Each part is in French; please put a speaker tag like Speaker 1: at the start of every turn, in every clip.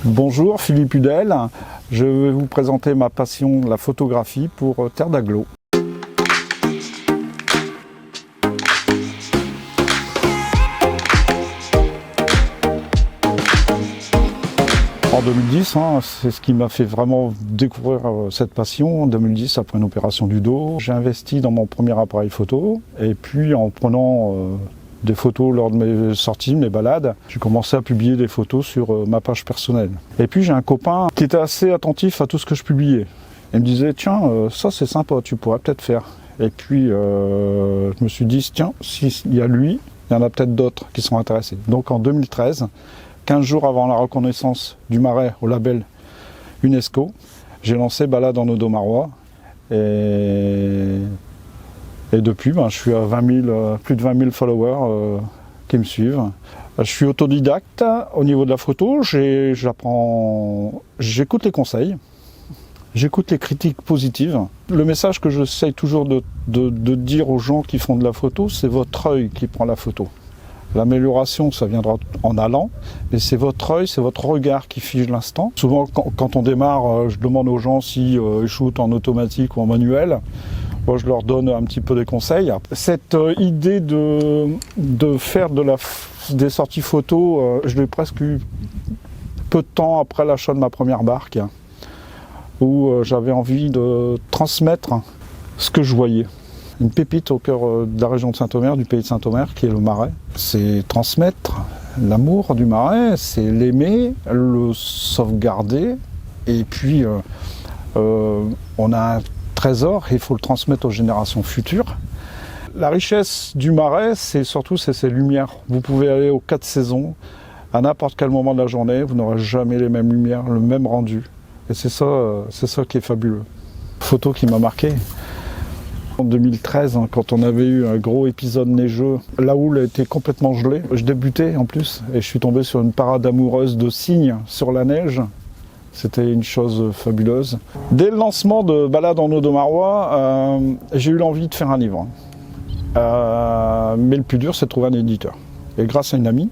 Speaker 1: Bonjour, Philippe Hudel. Je vais vous présenter ma passion, la photographie, pour Terre d'Aglo. En 2010, c'est ce qui m'a fait vraiment découvrir cette passion. En 2010, après une opération du dos, j'ai investi dans mon premier appareil photo. Et puis en prenant des photos lors de mes sorties, mes balades, j'ai commencé à publier des photos sur ma page personnelle. Et puis j'ai un copain qui était assez attentif à tout ce que je publiais. Il me disait, tiens, ça c'est sympa, tu pourrais peut-être faire. Et puis je me suis dit, tiens, s'il y a lui, il y en a peut-être d'autres qui sont intéressés. Donc en 2013, 15 jours avant la reconnaissance du Marais au label UNESCO, j'ai lancé Balade en Audomarois. Et depuis, je suis à plus de 20 000 followers qui me suivent. Je suis autodidacte au niveau de la photo, j'écoute les conseils, j'écoute les critiques positives. Le message que j'essaye toujours de dire aux gens qui font de la photo, c'est votre œil qui prend la photo. L'amélioration, ça viendra en allant, mais c'est votre œil, c'est votre regard qui fige l'instant. Souvent, quand on démarre, je demande aux gens si ils shootent en automatique ou en manuel. Moi, je leur donne un petit peu des conseils. Cette idée de faire des sorties photos, je l'ai presque eu peu de temps après l'achat de ma première barque, où j'avais envie de transmettre ce que je voyais. Une pépite au cœur de la région de Saint-Omer, du pays de Saint-Omer, qui est le Marais. C'est transmettre l'amour du Marais, c'est l'aimer, le sauvegarder, et puis on a un trésor et il faut le transmettre aux générations futures. La richesse du Marais, c'est surtout ses lumières. Vous pouvez aller aux 4 saisons, à n'importe quel moment de la journée, vous n'aurez jamais les mêmes lumières, le même rendu. Et c'est ça qui est fabuleux. Photo qui m'a marqué. En 2013, quand on avait eu un gros épisode neigeux, la houle était complètement gelée. Je débutais en plus et je suis tombé sur une parade amoureuse de cygnes sur la neige. C'était une chose fabuleuse. Dès le lancement de Balade en Audomarois, j'ai eu l'envie de faire un livre. Mais le plus dur, c'est de trouver un éditeur. Et grâce à une amie,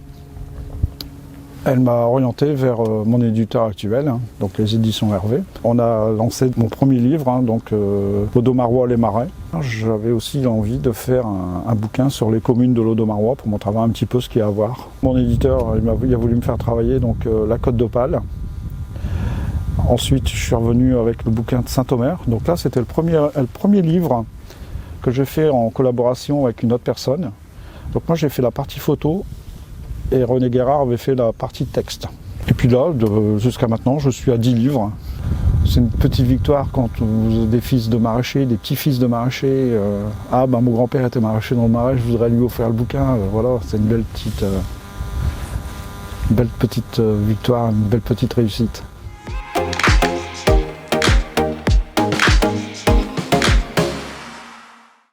Speaker 1: elle m'a orienté vers mon éditeur actuel, donc les éditions Hervé. On a lancé mon premier livre, Audomarois les Marais. J'avais aussi envie de faire un bouquin sur les communes de l'Audomarois pour montrer un petit peu ce qu'il y a à voir. Mon éditeur, il a voulu me faire travailler la Côte d'Opale. Ensuite, je suis revenu avec le bouquin de Saint-Omer. Donc là, c'était le premier livre que j'ai fait en collaboration avec une autre personne. Donc moi, j'ai fait la partie photo et René Guérard avait fait la partie texte. Et puis là, jusqu'à maintenant, je suis à 10 livres. C'est une petite victoire quand vous avez des fils de maraîchers, des petits-fils de maraîchers. Mon grand-père était maraîcher dans le Marais, je voudrais lui offrir le bouquin. Voilà, c'est une belle petite victoire, une belle petite réussite.